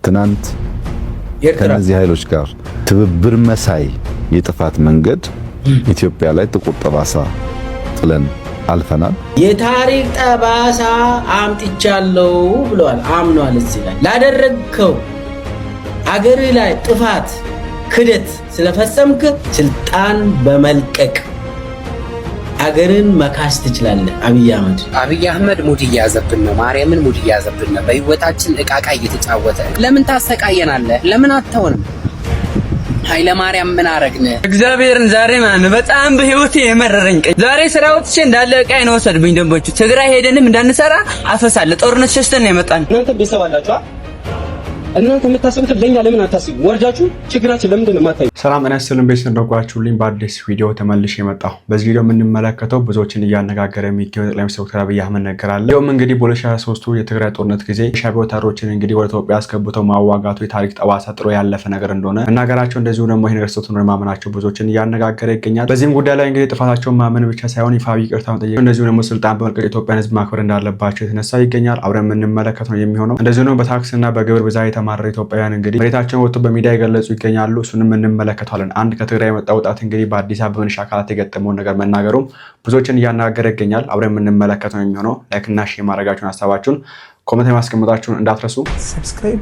ትናንት ከነዚህ ኃይሎች ጋር ትብብር መሳይ የጥፋት መንገድ ኢትዮጵያ ላይ ጥቁር ጠባሳ ጥለን አልፈናል። የታሪክ ጠባሳ አምጥቻለሁ ብሏል፣ አምኗል። እዚህ ላይ ላደረግከው አገር ላይ ጥፋት ክደት ስለፈጸምክ ስልጣን በመልቀቅ አገርን መካስ ትችላለህ። አብይ አህመድ ሙድ እያዘብን ነው። ማርያምን ሙድ እያዘብን ነው። በህይወታችን እቃቃ እየተጫወተ ለምን ታሰቃየናለህ? ለምን አትተውንም? ኃይለ ማርያም ምን አረግነ? እግዚአብሔርን ዛሬ ማን በጣም በህይወቴ የመረረኝ ቀኝ ዛሬ ስራው ወጥቼ እንዳለ እቃዬን ወሰድብኝ። ደንቦቹ ትግራይ ሄደንም እንዳንሰራ አፈሳለ ጦርነት ሸሽተን ነው የመጣን። እናንተ ቤተሰብ አላችሁ። እናንተ የምታስቡት ለኛ ለምን አታስቡ? ወርጃችሁ ችግራችን ለምንድን ነው የማታዩ? ሰላም እና ሰላም ቤተሰብ እንደጓችሁልኝ በአዲስ ቪዲዮ ተመልሼ መጣሁ። በዚህ ቪዲዮ የምንመለከተው ብዙዎችን እያነጋገረ የሚገኘው ጠቅላይ ሚኒስትር ዶክተር አብይ አህመድ ነገር አለ። ይኸውም እንግዲህ በ2023 የትግራይ ጦርነት ጊዜ ሻዕቢያ ወታደሮችን እንግዲህ ወደ ኢትዮጵያ አስገብተው ማዋጋቱ የታሪክ ጠባሳ ጥሎ ያለፈ ነገር እንደሆነ መናገራቸው፣ እንደዚሁ ደግሞ ይሄ ነገር ስህተት ነው ማመናቸው ብዙዎችን እያነጋገረ ይገኛል። በዚህም ጉዳይ ላይ እንግዲህ ጥፋታቸውን ማመን ብቻ ሳይሆን ይፋዊ ይቅርታ መጠየቅ፣ እንደዚሁ ደግሞ ስልጣን በመልቀቅ ኢትዮጵያን ህዝብ ማክበር እንዳለባቸው የተነሳ ይገኛል። አብረን የምንመለከት ነው የሚሆነው። እንደዚሁ ደግሞ በታክስና በግብር ብዛት የተማረረ ኢትዮጵያውያን እንግዲህ መሬታቸውን ወጥቶ በሚዲያ የገለጹ ይገኛሉ። እሱንም እንመለከታለን። አንድ ከትግራይ የመጣ ወጣት እንግዲህ በአዲስ አበባ በመንሻ አካላት የገጠመውን ነገር መናገሩም ብዙዎችን እያነጋገረ ይገኛል። አብረን የምንመለከተው ነው የሚሆነው። ላይክ እና ሼር ማድረጋችሁን ሀሳባችሁን ኮሜንት ላይ ማስቀመጣችሁን እንዳትረሱ። ሰብስክራይብ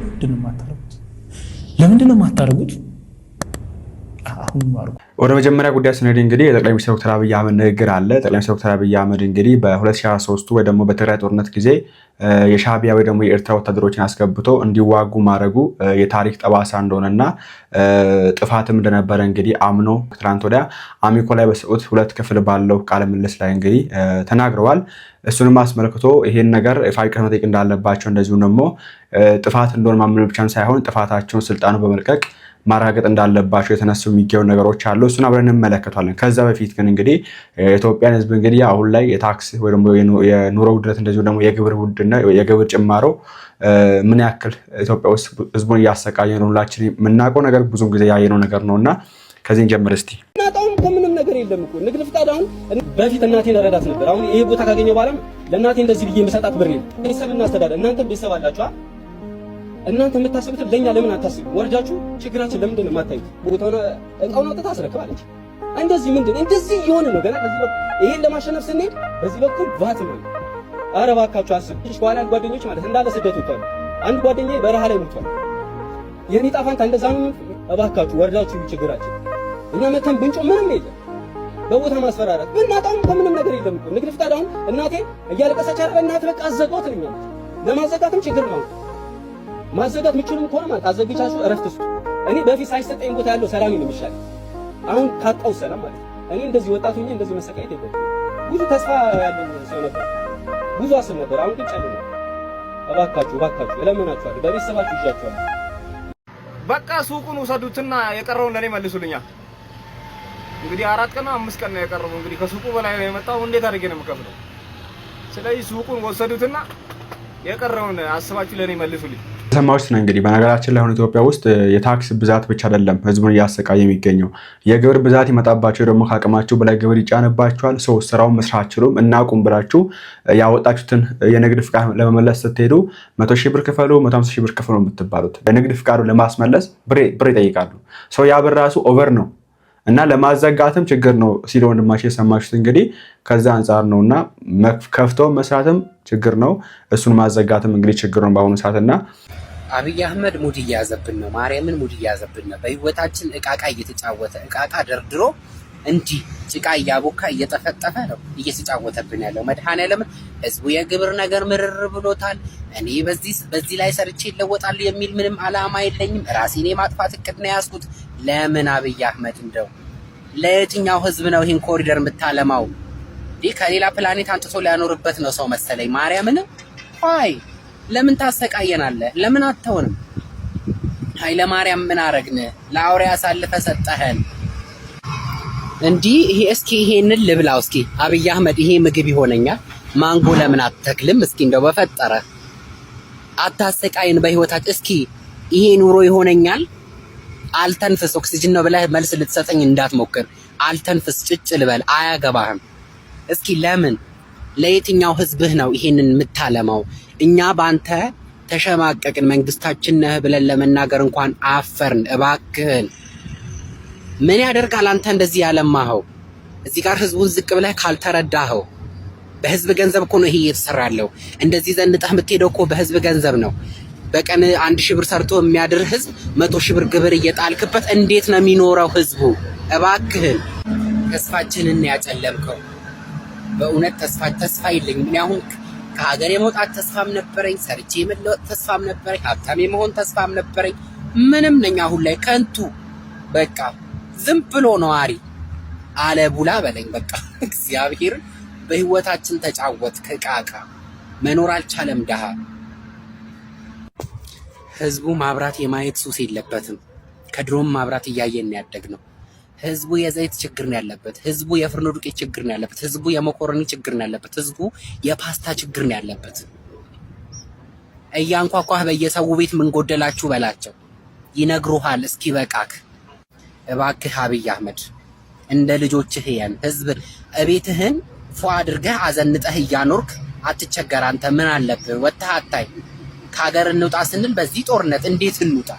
ለምንድን ነው የማታደርጉት? ወደ መጀመሪያ ጉዳይ ስንሄድ እንግዲህ የጠቅላይ ሚኒስትር ዶክተር አብይ አህመድ ንግግር አለ። ጠቅላይ ሚኒስትር ዶክተር አብይ አህመድ እንግዲህ በ2023 ወይ ደግሞ በትግራይ ጦርነት ጊዜ የሻዕቢያ ወይ ደግሞ የኤርትራ ወታደሮችን አስገብቶ እንዲዋጉ ማድረጉ የታሪክ ጠባሳ እንደሆነና ጥፋትም እንደነበረ እንግዲህ አምኖ ትናንት ወዲያ አሚኮ ላይ በሰጡት 2 ክፍል ባለው ቃለ ምልልስ ላይ እንግዲህ ተናግረዋል። እሱንም አስመልክቶ ይሄን ነገር ይፋዊ ይቅርታ መጠየቅ እንዳለባቸው፣ እንደዚሁ ደግሞ ጥፋት እንደሆነ ማመን ብቻም ሳይሆን ጥፋታቸውን ስልጣኑ በመልቀቅ ማረጋገጥ እንዳለባቸው የተነሱ የሚገኙ ነገሮች አሉ። እሱን አብረን እንመለከታለን። ከዛ በፊት ግን እንግዲህ የኢትዮጵያን ሕዝብ እንግዲህ አሁን ላይ የታክስ ወይ ደግሞ የኑሮ ውድነት እንደዚሁ ደግሞ የግብር ውድነት የግብር ጭማሮ ምን ያክል ኢትዮጵያ ውስጥ ሕዝቡን እያሰቃየ ነው ሁላችን የምናውቀው ነገር ብዙ ጊዜ ያየነው ነገር ነውና ከዚህ ጀምር እስቲ እናጣውም ከምንም ነገር የለም እኮ ንግድ ፍቃድ አሁን በፊት እናቴን ረዳት ነበር። አሁን ይሄ ቦታ ካገኘው በኋላ ለእናቴ እንደዚህ ብዬ የምሰጣት ብር የለም። ቤተሰብና አስተዳደር እናንተ ቤተሰብ አላችሁ። እናንተ የምታስቡት ለኛ ለምን አታስቡ? ወርጃችሁ ችግራችን ለምንድን ነው የማታዩት? ቦታውን እቃውን አውጥታ አስረክባለች። እንደዚህ ምንድን እንደዚህ እየሆነ ነው ገና በዚህ በኩል ይሄን ለማሸነፍ ስንሄድ በዚህ በኩል ባት ነው። ኧረ እባካችሁ አስቡ። በኋላ ጓደኞች ማለት እንዳለ ስደት ወጥቷል። አንድ ጓደኛዬ በረሃ ላይ ሞቷል። የኔ ጣፋንታ እንደዛ ነው። እባካችሁ ወርጃችሁ ችግራችን እኛ መተን ብንጮ ምንም የለም። በቦታ ማስፈራራት ብናጣውም ከምንም ነገር የለም እኮ ንግድ ፍቃድ አሁን እናቴ እያለቀሰች አረ እናት በቃ አዘጋው ትለኛለች። ለማዘጋትም ችግር ነው። ማዘጋት ምችሉም ከሆነ ማለት አዘግቻችሁ እረፍት ውስጥ እኔ በፊት ሳይሰጠኝ ቦታ ያለው ሰላም ነው የሚሻል። አሁን ካጣው ሰላም ማለት እኔ እንደዚህ ወጣት ሆኜ እንደዚህ መሰቃየት የለም። ብዙ ተስፋ ያለው ሰው ነበር፣ ብዙ አስብ ነበር። አሁን ግን ጨለመ። እባካችሁ እለምናችኋለሁ፣ በቤተሰባችሁ ይዣችኋለሁ። በቃ ሱቁን ውሰዱትና የቀረውን ለኔ መልሱልኛል። እንግዲህ 4 ቀን 5 ቀን ነው የቀረው። እንግዲህ ከሱቁ በላይ ነው የመጣው። እንዴት አድርጌ ነው የምከፍለው? ስለዚህ ሱቁን ወሰዱትና የቀረውን አስባችሁ ለኔ መልሱልኝ። ሰማዎች ነው እንግዲህ በነገራችን ላይ አሁን ኢትዮጵያ ውስጥ የታክስ ብዛት ብቻ አይደለም ህዝቡን እያሰቃየ የሚገኘው የግብር ብዛት ይመጣባቸው ደግሞ ከአቅማችሁ በላይ ግብር ይጫንባችኋል። ሰው ስራውን መስራት አትችሉም። እናቁም ብላችሁ ያወጣችሁትን የንግድ ፍቃድ ለመመለስ ስትሄዱ 100,000 ብር ክፈሉ፣ 150,000 ብር ክፈሉ የምትባሉት የንግድ ፍቃዱ ለማስመለስ ብር ይጠይቃሉ። ሰው ያ ብር ራሱ ኦቨር ነው እና ለማዘጋትም ችግር ነው ሲል ወንድማችን የሰማችሁት እንግዲህ ከዛ አንጻር ነውና ከፍቶ መስራትም ችግር ነው፣ እሱን ማዘጋትም እንግዲህ ችግር ነው በአሁኑ ሰዓትና አብይ አህመድ ሙድ እያዘብን ነው። ማርያምን ሙድ እያዘብን ነው። በህይወታችን እቃቃ እየተጫወተ እቃቃ ደርድሮ እንዲህ ጭቃ እያቦካ እየጠፈጠፈ ነው እየተጫወተብን ያለው። መድኃኔዓለም ህዝቡ የግብር ነገር ምርር ብሎታል። እኔ በዚህ ላይ ሰርቼ ይለወጣል የሚል ምንም አላማ የለኝም። ራሴን የማጥፋት እቅድ ነው ያዝኩት። ለምን አብይ አህመድ እንደው ለየትኛው ህዝብ ነው ይህን ኮሪደር የምታለማው? ከሌላ ፕላኔት አንጥቶ ሊያኖርበት ነው ሰው መሰለኝ። ማርያምን አይ ለምን ታሰቃየናለህ? ለምን አትተውንም? ኃይለ ማርያም ምን አረግን? ለአውሬ አሳልፈ ሰጠህን። እንዲህ ይሄ እስኪ ይሄንን ልብላው እስኪ አብይ አህመድ ይሄ ምግብ ይሆነኛል። ማንጎ ለምን አትተክልም? እስኪ እንደው በፈጠረ አታሰቃየን በህይወታችን። እስኪ ይሄ ኑሮ ይሆነኛል። አልተንፍስ ኦክሲጅን ነው ብለህ መልስ ልትሰጠኝ እንዳትሞክር። አልተንፍስ ጭጭ ልበል አያገባህም። እስኪ ለምን ለየትኛው ህዝብህ ነው ይሄንን የምታለማው? እኛ ባንተ ተሸማቀቅን። መንግስታችን ነህ ብለን ለመናገር እንኳን አፈርን። እባክህን ምን ያደርጋል አንተ እንደዚህ ያለማኸው? እዚህ ጋር ህዝቡን ዝቅ ብለህ ካልተረዳኸው፣ በህዝብ ገንዘብ እኮ ነው ይሄ እየተሰራለው። እንደዚህ ዘንጠህ የምትሄደው እኮ በህዝብ ገንዘብ ነው። በቀን 1000 ብር ሰርቶ የሚያድር ህዝብ 100 ሺህ ብር ግብር እየጣልክበት እንዴት ነው የሚኖረው ህዝቡ? እባክህን ተስፋችንን ያጨለምከው። በእውነት ተስፋ የለኝም። እኔ አሁን ከሀገር የመውጣት ተስፋም ነበረኝ፣ ሰርቼ የመለወጥ ተስፋም ነበረኝ፣ ሀብታም የመሆን ተስፋም ነበረኝ። ምንም ነኝ አሁን ላይ ከንቱ። በቃ ዝም ብሎ ነዋሪ አለቡላ በለኝ። በቃ እግዚአብሔር በህይወታችን ተጫወት። ከቃቃ መኖር አልቻለም ደሃ። ህዝቡ ማብራት የማየት ሱስ የለበትም። ከድሮም ማብራት እያየን ያደግነው። ህዝቡ የዘይት ችግር ነው ያለበት። ህዝቡ የፍርኖ ዱቄት ችግር ነው ያለበት። ህዝቡ የመኮረኒ ችግር ነው ያለበት። ህዝቡ የፓስታ ችግር ነው ያለበት። እያንኳኳህ በየሰው ቤት ምን ጎደላችሁ በላቸው፣ ይነግሩሃል። እስኪ በቃክ እባክህ አብይ አህመድ፣ እንደ ልጆችህ ያን ህዝብ እቤትህን ፏ አድርገህ አዘንጠህ እያኖርክ አትቸገር። አንተ ምን አለብህ? ወጥተህ አታይ። ከሀገር እንውጣ ስንል በዚህ ጦርነት እንዴት እንውጣ?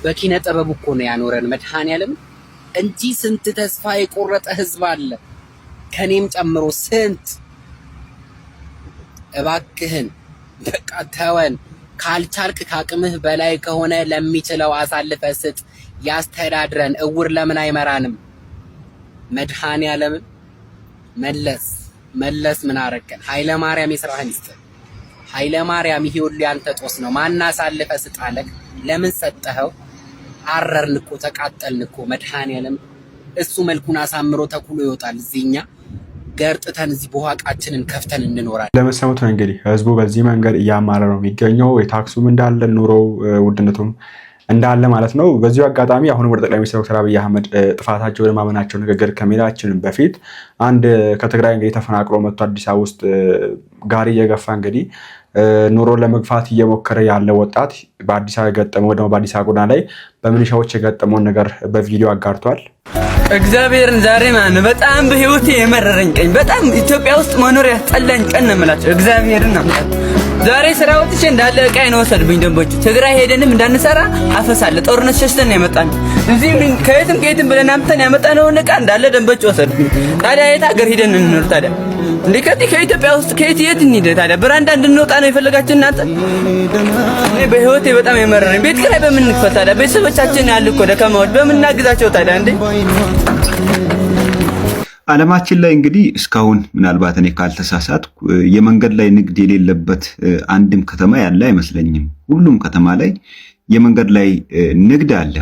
በኪነ ጥበብ እኮ ነው ያኖረን መድኃኔዓለም እንጂ ስንት ተስፋ የቆረጠ ህዝብ አለ፣ ከኔም ጨምሮ ስንት። እባክህን በቃ ተወን። ካልቻልክ ከአቅምህ በላይ ከሆነ ለሚችለው አሳልፈ ስጥ። ያስተዳድረን። እውር ለምን አይመራንም? መድኃኔዓለም መለስ ምን አረከን? ኃይለ ማርያም የሥራህን ይስጥ። ኃይለ ማርያም ይሄ ሁሉ ያንተ ጦስ ነው። ማን አሳልፈ ስጥ አለክ? ለምን ሰጠኸው? አረርን እኮ ተቃጠልን እኮ። መድኃኔዓለም እሱ መልኩን አሳምሮ ተኩሎ ይወጣል። እዚህኛ ገርጥተን እዚህ በኋቃችንን ከፍተን እንኖራለን። ለመሰሙት ነው እንግዲህ ህዝቡ በዚህ መንገድ እያማረ ነው የሚገኘው። የታክሱም እንዳለ ኑሮው ውድነቱም እንዳለ ማለት ነው። በዚሁ አጋጣሚ አሁን ወደ ጠቅላይ ሚኒስትር ዶክተር አብይ አህመድ ጥፋታቸው ወደ ማመናቸው ንግግር ከመሄዳችን በፊት አንድ ከትግራይ እንግዲህ ተፈናቅሎ መጥቶ አዲስ አበባ ውስጥ ጋሪ እየገፋ እንግዲህ ኑሮ ለመግፋት እየሞከረ ያለ ወጣት በአዲስ አበባ የገጠመው ደግሞ በአዲስ አበባ ጎዳና ላይ በሚሊሻዎች የገጠመውን ነገር በቪዲዮ አጋርቷል። እግዚአብሔርን ዛሬ ማን በጣም በህይወቴ የመረረኝ ቀን፣ በጣም ኢትዮጵያ ውስጥ መኖር ያስጠላኝ ቀን ነው የምላቸው። እግዚአብሔርን ነው ዛሬ ስራ ወጥቼ እንዳለ ዕቃዬን ወሰዱብኝ ደንቦቹ። ትግራይ ሄደንም እንዳንሰራ አፈሳለ። ጦርነት ሸሽተን ያመጣን እዚህ ከየትም ብለን አምጥተን ያመጣነውን ዕቃ እንዳለ ደንቦቹ ወሰዱብኝ። ታዲያ የት ሀገር ሄደን እንኖር ታዲያ? እንዴ ከኢትዮጵያ ውስጥ የት እንሂድ ታዲያ? በራንዳ እንድንወጣ ነው የፈለጋችሁ እናንተ? እኔ በህይወቴ በጣም የመረረኝ ቤት ኪራይ በምን እንክፈል ታዲያ? ቤተሰቦቻችን ያሉ እኮ ደካማዎች በምን እናግዛቸው ታዲያ? እንዴ ዓለማችን ላይ እንግዲህ እስካሁን ምናልባት እኔ ካልተሳሳትኩ የመንገድ ላይ ንግድ የሌለበት አንድም ከተማ ያለ አይመስለኝም። ሁሉም ከተማ ላይ የመንገድ ላይ ንግድ አለ።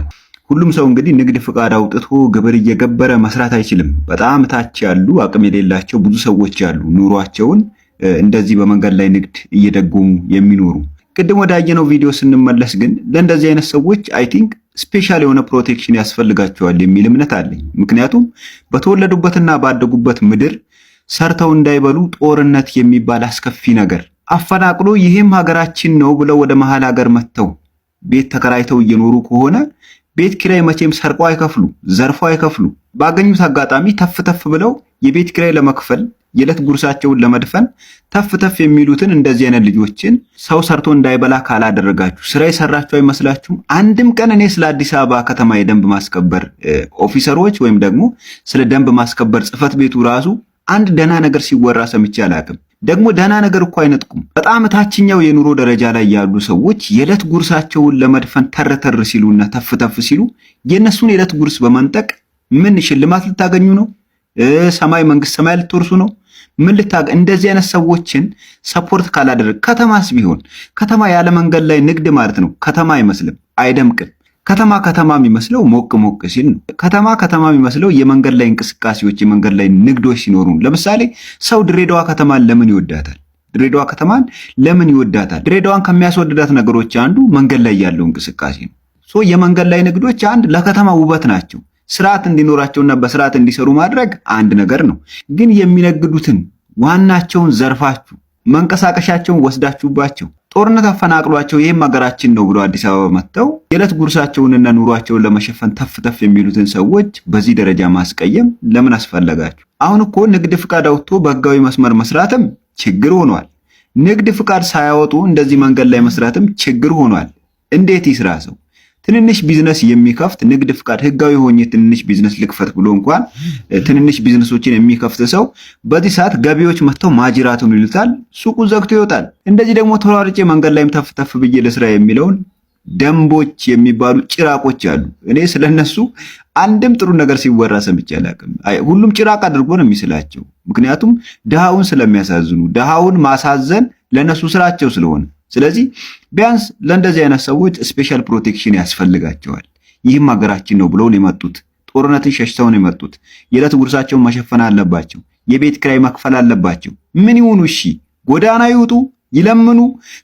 ሁሉም ሰው እንግዲህ ንግድ ፍቃድ አውጥቶ ግብር እየገበረ መስራት አይችልም። በጣም ታች ያሉ አቅም የሌላቸው ብዙ ሰዎች አሉ፣ ኑሯቸውን እንደዚህ በመንገድ ላይ ንግድ እየደጎሙ የሚኖሩ። ቅድም ወዳየነው ቪዲዮ ስንመለስ ግን ለእንደዚህ አይነት ሰዎች አይ ቲንክ ስፔሻል የሆነ ፕሮቴክሽን ያስፈልጋቸዋል የሚል እምነት አለኝ። ምክንያቱም በተወለዱበትና ባደጉበት ምድር ሰርተው እንዳይበሉ ጦርነት የሚባል አስከፊ ነገር አፈናቅሎ ይህም ሀገራችን ነው ብለው ወደ መሃል ሀገር መጥተው ቤት ተከራይተው እየኖሩ ከሆነ ቤት ኪራይ መቼም ሰርቀው አይከፍሉ፣ ዘርፈው አይከፍሉ። ባገኙት አጋጣሚ ተፍ ብለው የቤት ኪራይ ለመክፈል የዕለት ጉርሳቸውን ለመድፈን ተፍ የሚሉትን እንደዚህ አይነት ልጆችን ሰው ሰርቶ እንዳይበላ ካላደረጋችሁ ስራ የሰራችሁ አይመስላችሁም? አንድም ቀን እኔ ስለ አዲስ አበባ ከተማ የደንብ ማስከበር ኦፊሰሮች ወይም ደግሞ ስለ ደንብ ማስከበር ጽሕፈት ቤቱ ራሱ አንድ ደህና ነገር ሲወራ ሰምቼ አላውቅም። ደግሞ ደህና ነገር እኮ አይነጥቁም። በጣም ታችኛው የኑሮ ደረጃ ላይ ያሉ ሰዎች የዕለት ጉርሳቸውን ለመድፈን ተርተር ሲሉና ተፍ ሲሉ የነሱን የዕለት ጉርስ በመንጠቅ ምን ሽልማት ልታገኙ ነው? መንግስት ሰማይ ልትወርሱ ነው? ምን ልታገ እንደዚህ አይነት ሰዎችን ሰፖርት ካላደረግ ከተማስ ቢሆን ከተማ ያለ መንገድ ላይ ንግድ ማለት ነው ከተማ አይመስልም፣ አይደምቅም። ከተማ የሚመስለው ሞቅ ሲል ነው። ከተማ የሚመስለው የመንገድ ላይ እንቅስቃሴዎች፣ የመንገድ ላይ ንግዶች ሲኖሩ። ለምሳሌ ሰው ድሬዳዋ ከተማን ለምን ይወዳታል? ድሬዳዋን ከሚያስወድዳት ነገሮች አንዱ መንገድ ላይ ያለው እንቅስቃሴ ነው። የመንገድ ላይ ንግዶች አንድ ለከተማ ውበት ናቸው። ስርዓት እንዲኖራቸውና በስርዓት እንዲሰሩ ማድረግ አንድ ነገር ነው። ግን የሚነግዱትን ዋናቸውን ዘርፋችሁ መንቀሳቀሻቸውን ወስዳችሁባቸው ጦርነት አፈናቅሏቸው ይህም ሀገራችን ነው ብሎ አዲስ አበባ መጥተው የዕለት ጉርሳቸውንና ኑሯቸውን ለመሸፈን ተፍ የሚሉትን ሰዎች በዚህ ደረጃ ማስቀየም ለምን አስፈለጋችሁ? አሁን እኮ ንግድ ፍቃድ አውጥቶ በህጋዊ መስመር መስራትም ችግር ሆኗል። ንግድ ፍቃድ ሳያወጡ እንደዚህ መንገድ ላይ መስራትም ችግር ሆኗል። እንዴት ይስራ ሰው? ትንንሽ ቢዝነስ የሚከፍት ንግድ ፍቃድ ህጋዊ ሆኜ ትንንሽ ቢዝነስ ልክፈት ብሎ እንኳን ትንንሽ ቢዝነሶችን የሚከፍት ሰው በዚህ ሰዓት ገቢዎች መጥተው ማጅራቱን ይሉታል፣ ሱቁ ዘግቶ ይወጣል። እንደዚህ ደግሞ ተሯርጬ መንገድ ላይም ተፍ ብዬ ለስራ የሚለውን ደንቦች የሚባሉ ጭራቆች አሉ። እኔ ስለነሱ አንድም ጥሩ ነገር ሲወራ ሰምቼ አላውቅም። ሁሉም ጭራቅ አድርጎ ነው የሚስላቸው። ምክንያቱም ድሃውን ስለሚያሳዝኑ፣ ድሃውን ማሳዘን ለነሱ ስራቸው ስለሆነ ስለዚህ ቢያንስ ለእንደዚህ አይነት ሰዎች ስፔሻል ፕሮቴክሽን ያስፈልጋቸዋል። ይህም ሀገራችን ነው ብለው ነው የመጡት። ጦርነትን ሸሽተው ነው የመጡት። የዕለት ጉርሳቸውን መሸፈን አለባቸው። የቤት ኪራይ መክፈል አለባቸው። ምን ይሁኑ? እሺ ጎዳና ይውጡ፣ ይለምኑ።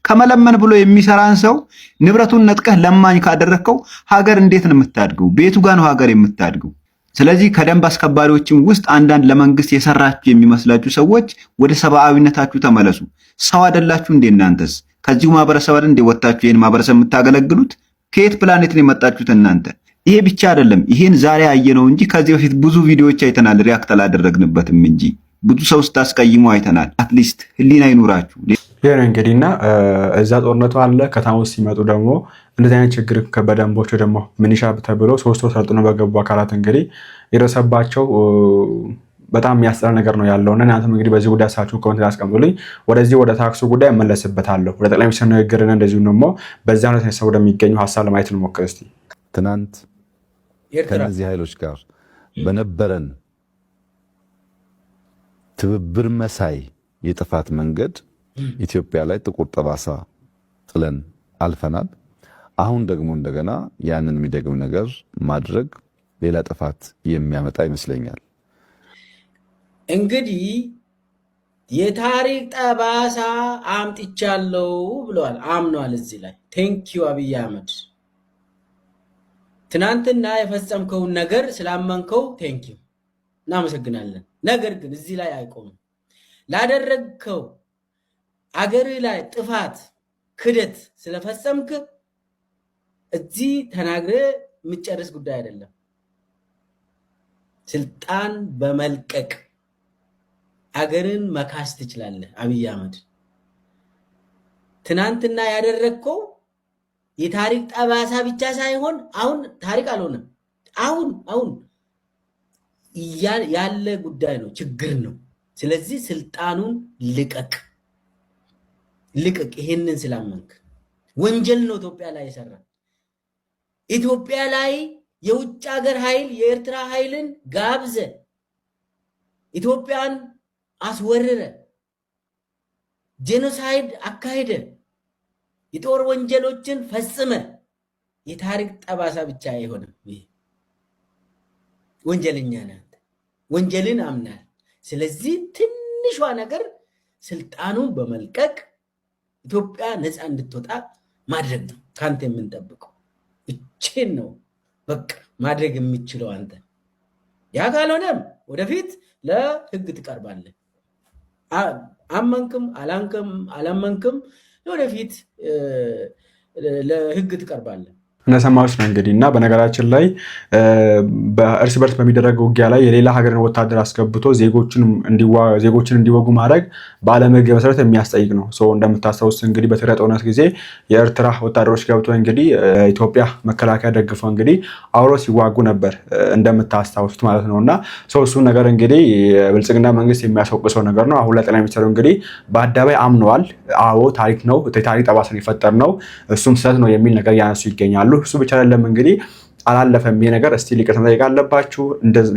ከመለመን ብሎ የሚሰራን ሰው ንብረቱን ነጥቀህ ለማኝ ካደረከው ሀገር እንዴት ነው የምታድገው? ቤቱ ጋር ነው ሀገር የምታድገው። ስለዚህ ከደንብ አስከባሪዎችም ውስጥ አንዳንድ ለመንግስት የሰራችሁ የሚመስላችሁ ሰዎች ወደ ሰብአዊነታችሁ ተመለሱ። ሰው አይደላችሁ እንዴ እናንተስ? ከዚሁ ማህበረሰብ አይደል እንደ ወጣችሁ ይሄን ማህበረሰብ የምታገለግሉት? ከየት ፕላኔት ነው የመጣችሁት እናንተ? ይሄ ብቻ አይደለም፣ ይሄን ዛሬ አየነው እንጂ ከዚህ በፊት ብዙ ቪዲዮዎች አይተናል። ሪያክት አላደረግንበትም እንጂ ብዙ ሰው ስታስቀይሙ አይተናል። አትሊስት ህሊና ይኑራችሁ። ይሄ ነው እንግዲህና እዛ ጦርነቱ አለ። ከተማ ውስጥ ሲመጡ ደግሞ እንደዚህ አይነት ችግር በደንቦቹ ደግሞ ምንሻ ተብሎ 3 ወር ሰልጥነው በገቡ አካላት እንግዲህ የደረሰባቸው በጣም የሚያስጠላ ነገር ነው ያለውና እናንተም እንግዲህ በዚህ ጉዳይ ሀሳባችሁን ኮሜንት ላይ አስቀምጡልኝ። ወደዚህ ወደ ታክሱ ጉዳይ እመለስበታለሁ። ወደ ጠቅላይ ሚኒስትር ንግግርና እንደዚሁም ደግሞ በዛ ነው ተነሳው ወደሚገኙ ሀሳብ ለማየት እንሞክር እስቲ። ትናንት ከነዚህ ኃይሎች ጋር በነበረን ትብብር መሳይ የጥፋት መንገድ ኢትዮጵያ ላይ ጥቁር ጠባሳ ጥለን አልፈናል። አሁን ደግሞ እንደገና ያንን የሚደግም ነገር ማድረግ ሌላ ጥፋት የሚያመጣ ይመስለኛል። እንግዲህ የታሪክ ጠባሳ አምጥቻለሁ ብለዋል፣ አምኗል። እዚህ ላይ ቴንኪዩ አብይ አህመድ፣ ትናንትና የፈጸምከውን ነገር ስላመንከው ቴንኪዩ እናመሰግናለን። ነገር ግን እዚህ ላይ አይቆምም። ላደረግከው አገር ላይ ጥፋት ክደት ስለፈጸምክ እዚህ ተናግረ የምጨርስ ጉዳይ አይደለም። ስልጣን በመልቀቅ አገርን መካስ ትችላለህ። አብይ አህመድ ትናንትና ያደረግከው የታሪክ ጠባሳ ብቻ ሳይሆን አሁን ታሪክ አልሆነም። አሁን ያለ ጉዳይ ነው፣ ችግር ነው። ስለዚህ ስልጣኑን ልቀቅ። ይሄንን ስላመንክ ወንጀል ነው ኢትዮጵያ ላይ የሰራ። ኢትዮጵያ ላይ የውጭ ሀገር ኃይል የኤርትራ ኃይልን ጋብዘ ኢትዮጵያን አስወረረ፣ ጄኖሳይድ አካሄደ፣ የጦር ወንጀሎችን ፈጽመ። የታሪክ ጠባሳ ብቻ አይሆንም። ወንጀለኛ ነህ፣ ወንጀልን አምናል። ስለዚህ ትንሿ ነገር ስልጣኑን በመልቀቅ ኢትዮጵያ ነፃ እንድትወጣ ማድረግ ነው ካንተ የምንጠብቀው። እቺን ነው በቃ ማድረግ የሚችለው አንተ። ያ ካልሆነም ወደፊት ለህግ ትቀርባለህ። አመንክም አላመንክም ወደፊት ለህግ ትቀርባለህ። እንደሰማሁት ነው እንግዲህ እና በነገራችን ላይ በእርስ በርስ በሚደረገው ውጊያ ላይ የሌላ ሀገርን ወታደር አስገብቶ ዜጎችን እንዲወጉ ማድረግ በዓለም ህግ መሰረት የሚያስጠይቅ ነው። እንደምታስታውስ እንግዲህ በትግራይ ጦርነት ጊዜ የኤርትራ ወታደሮች ገብቶ እንግዲህ ኢትዮጵያ መከላከያ ደግፈው እንግዲህ አብሮ ሲዋጉ ነበር እንደምታስታውሱት ማለት ነው። እና እሱን ነገር እንግዲህ ብልጽግና መንግስት የሚያስወቅሰው ነገር ነው። አሁን ላይ ጠቅላይ ሚኒስትሩ እንግዲህ በአደባባይ አምነዋል። አዎ ታሪክ ነው፣ ታሪክ ጠባሳን የፈጠር ነው፣ እሱም ስህተት ነው የሚል ነገር ያነሱ ይገኛሉ። እሱ ብቻ አይደለም እንግዲህ አላለፈም ይሄ ነገር፣ እስቲ ይቅርታ መጠየቅ አለባችሁ፣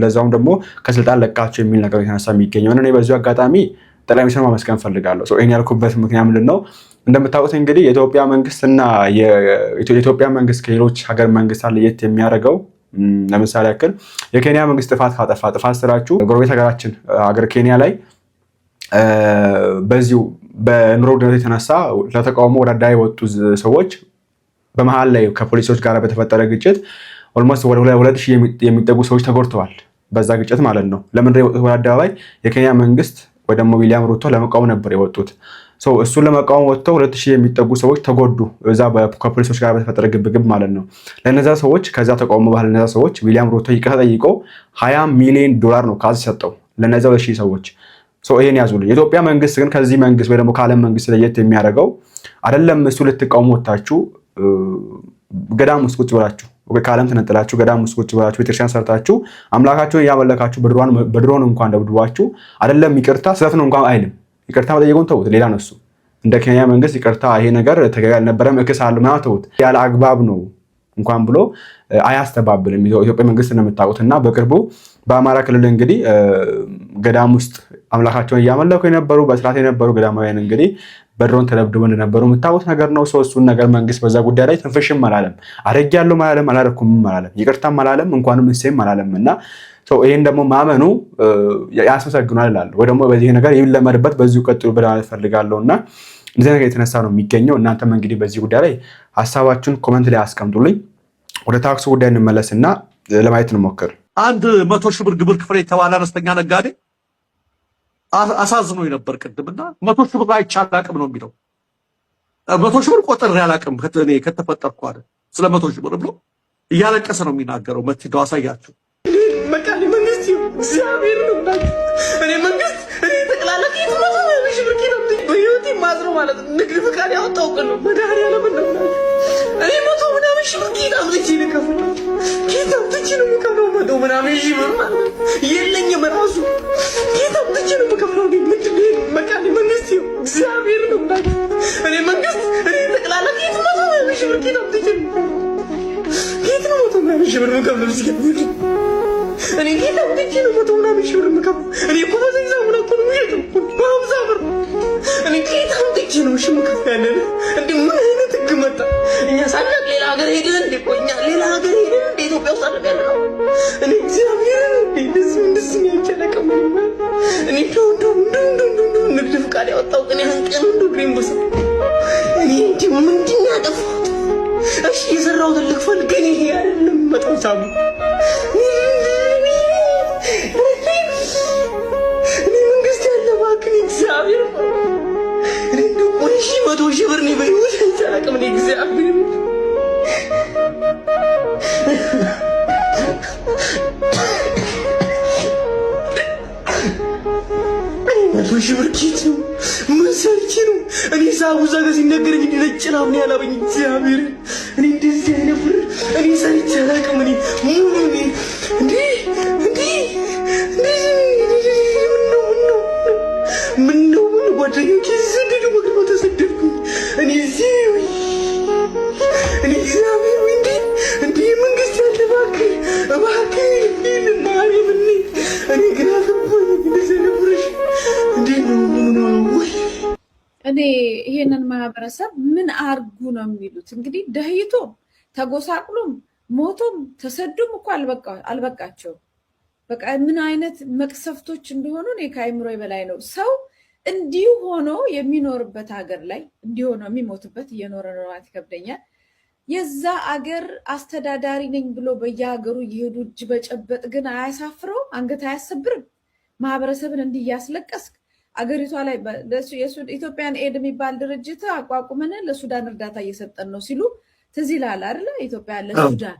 ለዛውም ደግሞ ከስልጣን ለቃችሁ የሚል ነገር የተነሳ የሚገኘው እኔ በዚሁ አጋጣሚ ጠቅላይ ሚኒስትሩን ማመስገን ፈልጋለሁ። ይሄን ያልኩበት ምክንያት ምንድን ነው? እንደምታውቁት እንግዲህ የኢትዮጵያ መንግስትና የኢትዮጵያ መንግስት ከሌሎች ሀገር መንግስታት ለየት የሚያደርገው ለምሳሌ ያክል የኬንያ መንግስት ጥፋት ስራችሁ ጎረቤት ሀገራችን ሀገር ኬንያ ላይ በዚሁ በኑሮ ውድነት የተነሳ ለተቃውሞ ወደ አደባባይ የወጡ ሰዎች በመሃል ላይ ከፖሊሶች ጋር በተፈጠረ ግጭት ኦልሞስት ወደ 2000 የሚጠጉ ሰዎች ተጎድተዋል። በዛ ግጭት ማለት ነው። ለምን የወጡት ወደ አደባባይ? የኬንያ መንግስት ወይ ደግሞ ዊሊያም ሩቶ ለመቃወም ነበር የወጡት። እሱን ለመቃወም ወጥተው 2000 የሚጠጉ ሰዎች ተጎዱ። እዛ ከፖሊሶች ጋር በተፈጠረ ግብግብ ማለት ነው። ለነዛ ሰዎች ከዛ ተቃውሞ ባህል ለነዛ ሰዎች ዊሊያም ሩቶ ይቅርታ ጠይቆ $20 ሚሊዮን ነው ካዝ ሰጠው ለነዛ 2000 ሰዎች። ይሄን ያዙልኝ። የኢትዮጵያ መንግስት ግን ከዚህ መንግስት ወይ ደግሞ ከዓለም መንግስት ለየት የሚያደርገው አይደለም እሱ ልትቃውሙ ወጣችሁ ገዳም ውስጥ ቁጭ ብላችሁ ከዓለም ተነጥላችሁ ገዳም ውስጥ ቁጭ ብላችሁ ቤተክርስቲያን ሰርታችሁ አምላካችሁን እያመለካችሁ በድሮን እንኳን ደብድባችሁ አይደለም ይቅርታ ስለት ነው እንኳን አይልም። ይቅርታ መጠየቁን ተውት፣ ሌላ ነው እሱ። እንደ ኬንያ መንግስት ይቅርታ ይሄ ነገር ተገቢ አልነበረም እክሳለሁ ምናምን ተውት፣ ያለ አግባብ ነው እንኳን ብሎ አያስተባብልም ኢትዮጵያ መንግስት እንደምታውቁትና በቅርቡ በአማራ ክልል እንግዲህ ገዳም ውስጥ አምላካቸውን እያመለኩ የነበሩ በስርዓት የነበሩ ገዳማውያን እንግዲህ በድሮን ተደብድበው እንደነበሩ የምታውቁት ነገር ነው። እሱን ነገር መንግስት በዛ ጉዳይ ላይ ትንፍሽም አላለም፣ አረጋለሁ አላለም፣ አላረኩም አላለም፣ ይቅርታም አላለም፣ እንኳንም እሴም አላለም። እና ይሄን ደግሞ ማመኑ ያስመሰግናል እላለሁ። ወይ ደግሞ በዚህ ነገር ይለመድበት በዚሁ ቀጥሉ ብለማለት ፈልጋለሁ። እና እንደዚህ ነገር የተነሳ ነው የሚገኘው። እናንተም እንግዲህ በዚህ ጉዳይ ላይ ሀሳባችሁን ኮሜንት ላይ አስቀምጡልኝ። ወደ ታክሱ ጉዳይ እንመለስና ለማየት እንሞክር። አንድ 100 ሺህ ብር ግብር ክፍል የተባለ አነስተኛ ነጋዴ አሳዝኖኝ ነበር ቅድምና 100 ሺህ ብር አይቻል አቅም ነው የሚለው 100 ሺህ ብር ቆጥሬ አላቅም እኔ ከተፈጠርኩ አይደል ስለ 100 ሺህ ብር ብሎ እያለቀሰ ነው የሚናገረው። መጥተው አሳያችሁ መካኒ መንግስት እግዚአብሔር ነው እኔ መንግስት እኔ ተቀላላ ኪት ነው ሺህ ብር ኪሎ በህይወቴ ማዝሮ ማለት ንግድ ፍቃድ ያወጣው ቀን ነው መድኃኒዓለም ነው እኔ 100 ምናምን ሺህ ብር ኪሎ አምጥቼ ልከፍል ኪሎ አምጥቼ ነው የምከፍለው 100 ምናምን ሺህ ብር የለኝም ራሱ ኪሎ አምጥቼ ነው የምከፍለው ምንድን ነው መካኒ መንግስት እግዚአብሔር ነው እኔ መንግስት እኔ ተቀላላ ኪት ነው ሺህ ብር ኪሎ አምጥቼ ኪት ነው 100 ምናምን ሺህ ብር የምከፍለው ሲገርምኝ እኔ ጌታ ወጥቼ ነው 100 ምናምን ሺህ ብር የምከፍለው እኔ እኮ በዚህ ዘመን እኮ ነው የሄድኩት በ50 ብር እኔ ጌታ ወጥቼ ነው እሺ የምከፍለው ያለን እንዴ ምን አይነት ህግ መጣ? እኛ ሳናቅ ሌላ ሀገር ሄደን እንዴ ቆኛ ሌላ ሀገር ሄደን እንዴ ኢትዮጵያ ውስጥ አለ ያለው እኔ እግዚአብሔር እንደዚህ ያጨለቀም እኔ ንግድ ፍቃድ ያወጣው ግን ያን ቀን ግሪን ቦስ እኔ እንዴ ምንድን ነው ያጠፋሁት? እሺ የሰራሁት ልክፈል ግን ይሄ አይደለም መጣው ሳሙ እኔ መንግስት ያለ ባክን እግዚአብሔር እኔ እንደው 100 ሺህ ብር ነው በህይወት ተላቀም ነው እግዚአብሔር 100 ሺህ ብር ኪት ነው ምን ሰርቼ ነው እኔ ሳቡ ዘጋ ሲነገረኝ እንዲነጭ ነው ያላበኝ እግዚአብሔር እኔ እንደዚህ አይነት ብር እኔ ሰርቼ አላውቅም። እኔ ምነው ጓደኞቼ ሲሰደዱ በግርማ ተሰደድኩኝ እኔ እዚህ እኔ እግዚአብሔር እንዴ መንግስት ያለ እባክህ ማርያም እኔ ግራ ገባኝ እንደዚህ ነብረሽ እንዴ ነው እኔ ይሄንን ማህበረሰብ ምን አርጉ ነው የሚሉት? እንግዲህ ደህይቶ ተጎሳቅሎም ሞቶም ተሰዱም እኮ አልበቃቸው። በቃ ምን አይነት መቅሰፍቶች እንደሆኑ እኔ ከአይምሮዬ በላይ ነው። ሰው እንዲሁ ሆኖ የሚኖርበት ሀገር ላይ እንዲሁ ሆኖ የሚሞትበት እየኖረ ነው ማለት ይከብደኛል። የዛ አገር አስተዳዳሪ ነኝ ብሎ በየሀገሩ እየሄዱ እጅ በጨበጥ ግን አያሳፍረው? አንገት አያሰብርም? ማህበረሰብን እንዲያስለቀስክ አገሪቷ ላይ ኢትዮጵያን ኤድ የሚባል ድርጅት አቋቁመን ለሱዳን እርዳታ እየሰጠን ነው ሲሉ ትዝ ይላል አይደለ? ኢትዮጵያ ለሱዳን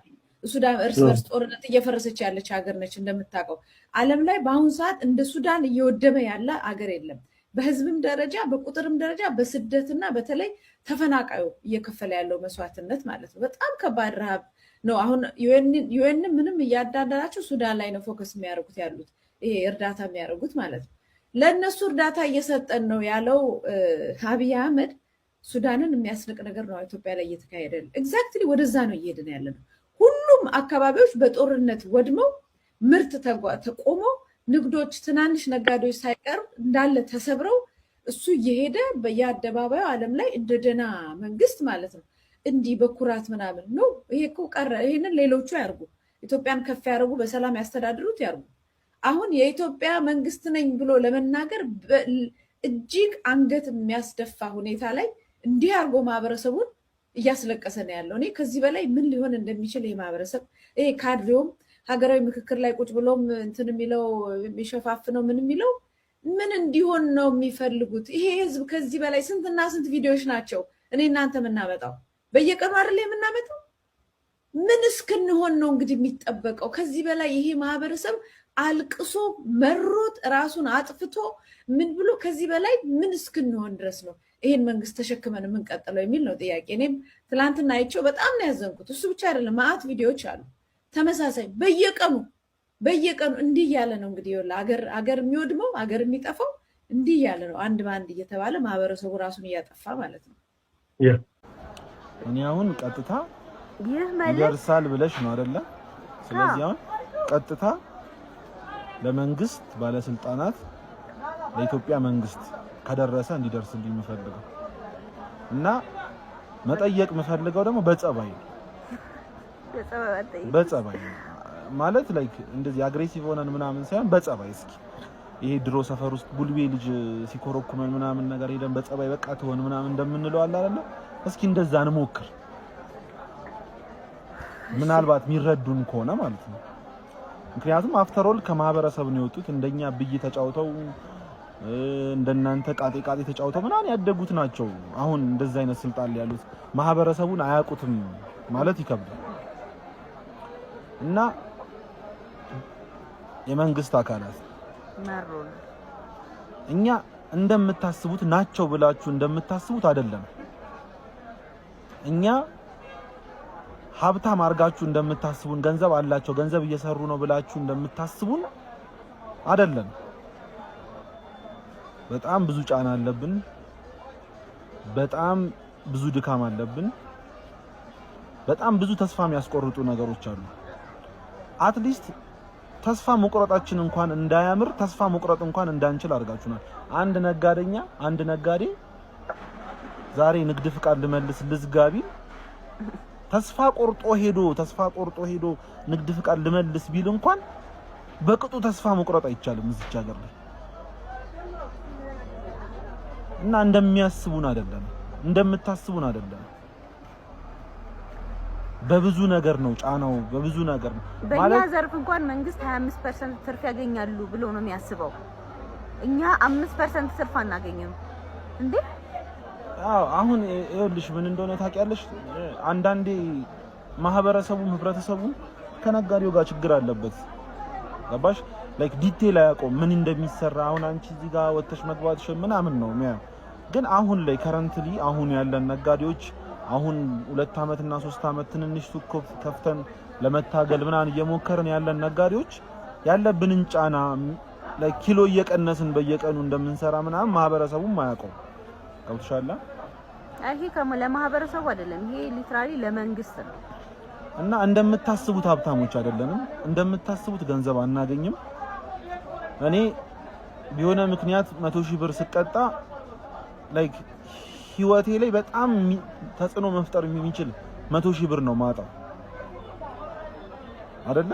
እርስ በርስ ጦርነት እየፈረሰች ያለች ሀገር ነች እንደምታውቀው። ዓለም ላይ በአሁኑ ሰዓት እንደ ሱዳን እየወደመ ያለ ሀገር የለም። በህዝብም ደረጃ በቁጥርም ደረጃ በስደትና በተለይ ተፈናቃዩ እየከፈለ ያለው መስዋዕትነት ማለት ነው። በጣም ከባድ ረሃብ ነው። አሁን ዩኤን ምንም እያዳደራቸው ሱዳን ላይ ነው ፎከስ የሚያደርጉት ያሉት ይሄ እርዳታ የሚያደርጉት ማለት ነው። ለእነሱ እርዳታ እየሰጠን ነው ያለው አብይ አህመድ ሱዳንን የሚያስንቅ ነገር ነው ኢትዮጵያ ላይ እየተካሄደ ያለው። ኤግዛክትሊ ወደዛ ነው እየሄድን ያለ ነው። ሁሉም አካባቢዎች በጦርነት ወድመው ምርት ተቆሞ ንግዶች፣ ትናንሽ ነጋዴዎች ሳይቀር እንዳለ ተሰብረው እሱ እየሄደ በየአደባባዩ ዓለም ላይ እንደደና መንግስት ማለት ነው እንዲህ በኩራት ምናምን ነው። ይሄ እኮ ቀረ። ይሄንን ሌሎቹ ያርጉ፣ ኢትዮጵያን ከፍ ያርጉ፣ በሰላም ያስተዳድሩት ያርጉ። አሁን የኢትዮጵያ መንግስት ነኝ ብሎ ለመናገር እጅግ አንገት የሚያስደፋ ሁኔታ ላይ እንዲህ አርጎ ማህበረሰቡን እያስለቀሰ ነው ያለው። እኔ ከዚህ በላይ ምን ሊሆን እንደሚችል ይሄ ማህበረሰብ ይሄ ካድሬውም ሀገራዊ ምክክር ላይ ቁጭ ብሎም እንትን የሚለው የሚሸፋፍነው ምን የሚለው ምን እንዲሆን ነው የሚፈልጉት? ይሄ ህዝብ ከዚህ በላይ ስንትና ስንት ቪዲዮዎች ናቸው እኔ እናንተ የምናመጣው በየቀኑ አይደል የምናመጣው? ምን እስክንሆን ነው እንግዲህ የሚጠበቀው? ከዚህ በላይ ይሄ ማህበረሰብ አልቅሶ መሮት ራሱን አጥፍቶ ምን ብሎ ከዚህ በላይ ምን እስክንሆን ድረስ ነው ይሄን መንግስት ተሸክመን የምንቀጥለው የሚል ነው ጥያቄ። እኔም ትላንትና አይቼው በጣም ነው ያዘንኩት። እሱ ብቻ አይደለም ማአት ቪዲዮዎች አሉ ተመሳሳይ በየቀኑ እንዲህ ያለ ነው እንግዲህ አገር የሚወድመው አገር የሚጠፋው እንዲህ ያለ ነው። አንድ ባንድ እየተባለ ማህበረሰቡ ራሱን እያጠፋ ማለት ነው። እኔ አሁን ቀጥታ ይደርሳል ብለሽ ነው አይደለ? ስለዚህ አሁን ቀጥታ ለመንግስት ባለስልጣናት ለኢትዮጵያ መንግስት ከደረሰ እንዲደርስልኝ የምፈልገው እና መጠየቅ የምፈልገው ደግሞ በጸባይ ማለት ላይክ እንደዚህ አግሬሲቭ ሆነን ምናምን ሳይሆን በጸባይ እስኪ ይሄ ድሮ ሰፈር ውስጥ ጉልቤ ልጅ ሲኮረኩመን ምናምን ነገር ሄደን በጸባይ በቃ ትሆን ምናምን እንደምንለው አለ አይደል? እስኪ እንደዛ እንሞክር። ምናልባት የሚረዱን ከሆነ ማለት ነው። ምክንያቱም አፍተር ኦል ከማህበረሰብ ነው የወጡት። እንደኛ ብይ ተጫውተው እንደናንተ ቃጤ ተጫውተው ምናምን ያደጉት ናቸው። አሁን እንደዛ አይነት ስልጣን ላይ ያሉት ማህበረሰቡን አያውቁትም ማለት ይከብዳል። እና የመንግስት አካላት እኛ እንደምታስቡት ናቸው ብላችሁ እንደምታስቡት አይደለም። እኛ ሀብታም አርጋችሁ እንደምታስቡን ገንዘብ አላቸው ገንዘብ እየሰሩ ነው ብላችሁ እንደምታስቡን አይደለም። በጣም ብዙ ጫና አለብን። በጣም ብዙ ድካም አለብን። በጣም ብዙ ተስፋ የሚያስቆርጡ ነገሮች አሉ። አትሊስት ተስፋ መቁረጣችን እንኳን እንዳያምር ተስፋ መቁረጥ እንኳን እንዳንችል አድርጋችሁናል። አንድ ነጋዴ ዛሬ ንግድ ፍቃድ ልመልስ ልዝጋቢ ተስፋ ቆርጦ ሄዶ ንግድ ፍቃድ ልመልስ ቢል እንኳን በቅጡ ተስፋ መቁረጥ አይቻልም እዚች ሀገር ላይ። እና እንደሚያስቡን አይደለም፣ እንደምታስቡን አይደለም። በብዙ ነገር ነው ጫናው፣ በብዙ ነገር ነው። በእኛ ዘርፍ እንኳን መንግስት 25% ትርፍ ያገኛሉ ብሎ ነው የሚያስበው። እኛ 5% ትርፍ አናገኝም እንዴ? አሁን ይኸውልሽ ምን እንደሆነ ታውቂያለሽ? አንዳንዴ ህብረተሰቡ ከነጋዴው ጋር ችግር አለበት። ገባሽ? ላይክ ዲቴል አያውቀውም ምን እንደሚሰራ። አሁን አንቺ እዚህ ጋር ወጥተሽ መግባትሽ ምናምን ነው የሚያው። ግን አሁን ላይ ከረንትሊ አሁን ያለን ነጋዴዎች አሁን 2 አመት እና 3 አመት ትንንሽ ሱቅ ከፍተን ለመታገል ምናምን እየሞከርን ያለን ነጋዴዎች ያለብንን ጫና ላይክ ኪሎ እየቀነስን በየቀኑ እንደምንሰራ ምናምን ማህበረሰቡም አያውቀው። ገብቶሻል? ይሄ ለማህበረሰቡ አይደለም፣ ይሄ ሊትራሊ ለመንግስት ነው። እና እንደምታስቡት ሀብታሞች አይደለንም፣ እንደምታስቡት ገንዘብ አናገኝም። እኔ ቢሆነ ምክንያት 100,000 ብር ስቀጣ ላይክ ህይወቴ ላይ በጣም ተጽዕኖ መፍጠር የሚችል 100,000 ብር ነው ማጣው አይደለ?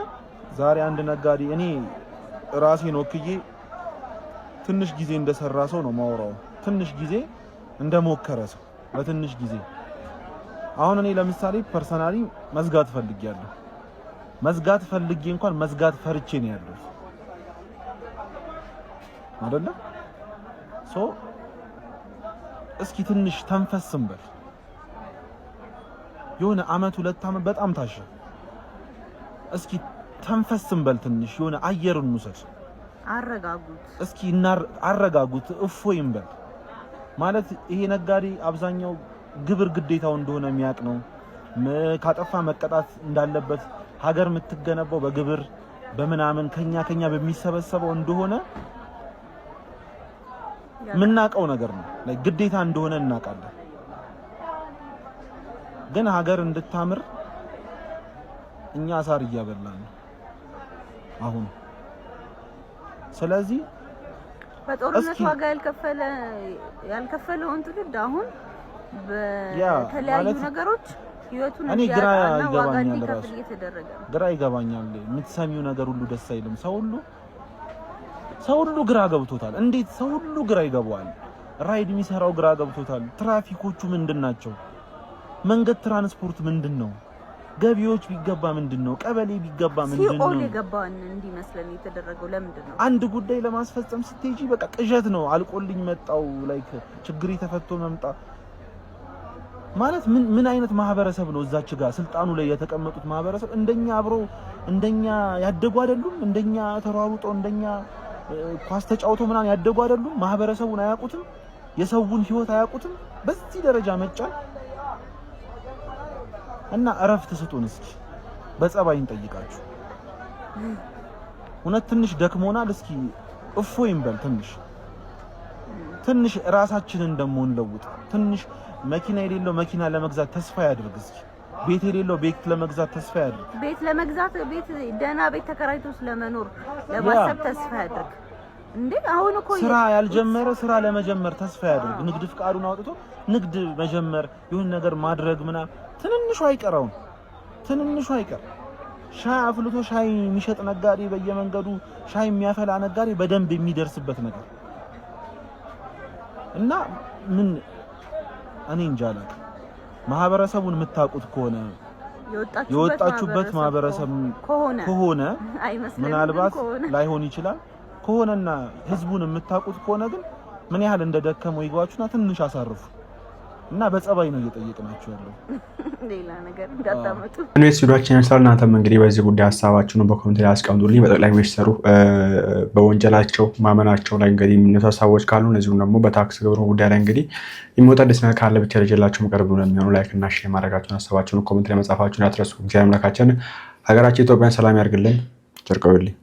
ዛሬ አንድ ነጋዴ እኔ ራሴን ወክዬ ትንሽ ጊዜ እንደሰራ ሰው ነው ማወራው፣ ትንሽ ጊዜ እንደሞከረ ሰው በትንሽ ጊዜ። አሁን እኔ ለምሳሌ ፐርሰናሊ መዝጋት ፈልጌ እንኳን መዝጋት ፈርቼ ነው ያለው አይደለ? እስኪ ትንሽ ተንፈስም በል። የሆነ አመት 2 አመት በጣም ታሸ። እስኪ ተንፈስም በል ትንሽ የሆነ አየርን እንውሰድ። አረጋጉት እፎይም በል ማለት ይሄ ነጋዴ አብዛኛው ግብር ግዴታው እንደሆነ የሚያውቅ ነው። ካጠፋ መቀጣት እንዳለበት ሀገር የምትገነባው በግብር በምናምን ከኛ በሚሰበሰበው እንደሆነ ምናቀው ነገር ነው። ግዴታ እንደሆነ እናውቃለን። ግን ሀገር እንድታምር እኛ አሳር እያበላን ነው አሁን። ስለዚህ በጦርነት ዋጋ ያልከፈለውን ትውልድ አሁን በተለያዩ ነገሮች ህይወቱን እንዲያጣና ዋጋ እንዲከፍል እየተደረገ ነው። ግራ ይገባኛል። የምትሰሚው ነገር ሁሉ ደስ አይልም። ሰው ሁሉ ግራ ገብቶታል። እንዴት ሰው ሁሉ ግራ ይገባዋል? ራይድ የሚሰራው ግራ ገብቶታል። ትራፊኮቹ ምንድናቸው? መንገድ ትራንስፖርት ምንድነው? ገቢዎች ቢገባ ምንድነው? ቀበሌ ቢገባ ምንድነው? ሲኦል የገባን እንዲመስለን የተደረገው ለምንድን ነው? አንድ ጉዳይ ለማስፈጸም ስትሄጂ በቃ ቅዠት ነው። አልቆልኝ መጣው ላይክ ችግር ተፈቶ መምጣ ማለት ምን አይነት ማህበረሰብ ነው እዛች ጋር ስልጣኑ ላይ የተቀመጡት ማህበረሰብ እንደኛ አብሮ እንደኛ ያደጉ አይደሉም እንደኛ ተሯሩጦ እንደኛ ኳስ ተጫውቶ ምናን ያደጉ አይደሉም ማህበረሰቡን አያውቁትም የሰውን ህይወት አያውቁትም በዚህ ደረጃ መጫን እና እረፍት ስጡን እስኪ በጸባይ እንጠይቃችሁ እውነት ትንሽ ደክሞናል እስኪ እፎይ እንበል ትንሽ ራሳችንን ደሞ እንለውጥ ትንሽ መኪና የሌለው መኪና ለመግዛት ተስፋ ያድርግ እስኪ ቤት የሌለው ቤት ለመግዛት ተስፋ ያድርግ ቤት ለመግዛት ቤት ደህና ቤት ተከራይቶ ስለመኖር ለማሰብ ተስፋ ያድርግ እንዴ አሁን እኮ ስራ ያልጀመረ ስራ ለመጀመር ተስፋ ያድርግ ንግድ ፍቃዱን አውጥቶ ንግድ መጀመር ይሁን ነገር ማድረግ ምናምን ትንንሹ አይቀር ሻይ አፍልቶ ሻይ የሚሸጥ ነጋዴ በየመንገዱ ሻይ የሚያፈላ ነጋዴ በደንብ የሚደርስበት ነገር እና ምን እኔ እንጃለ ማህበረሰቡን የምታውቁት ከሆነ የወጣችሁበት ማህበረሰብ ከሆነ ምናልባት ላይሆን ይችላል ከሆነና ህዝቡን የምታውቁት ከሆነ ግን ምን ያህል እንደደከመው ይጓቹና ትንሽ አሳርፉ እና በጸባይ ነው እየጠየቅናችሁ ያለው ሌላ ነገር እንዳታመጡ እኔስ ቪዲዮአችንን ስለናንተም እንግዲህ በዚህ ጉዳይ ሐሳባችሁን በኮሜንት ላይ አስቀምጡልኝ በጠቅላይ ሚኒስትሩ በወንጀላቸው ማመናቸው ላይ እንግዲህ የሚነሱ ሐሳቦች ካሉ እነዚሁም ደግሞ በታክስ ግብሩ ጉዳይ ላይ እንግዲህ የሚወጣ ደስ ነገር ካለ ብቻ ለጀላችሁ መቀርቡ ነው የሚሆነው ላይክ እና ሼር ማድረጋችሁን ሐሳባችሁን ኮሜንት ላይ መጻፋችሁን አትርሱ እግዚአብሔር አምላካችን ሀገራችን ኢትዮጵያን ሰላም ያርግልን ጨርቀውልኝ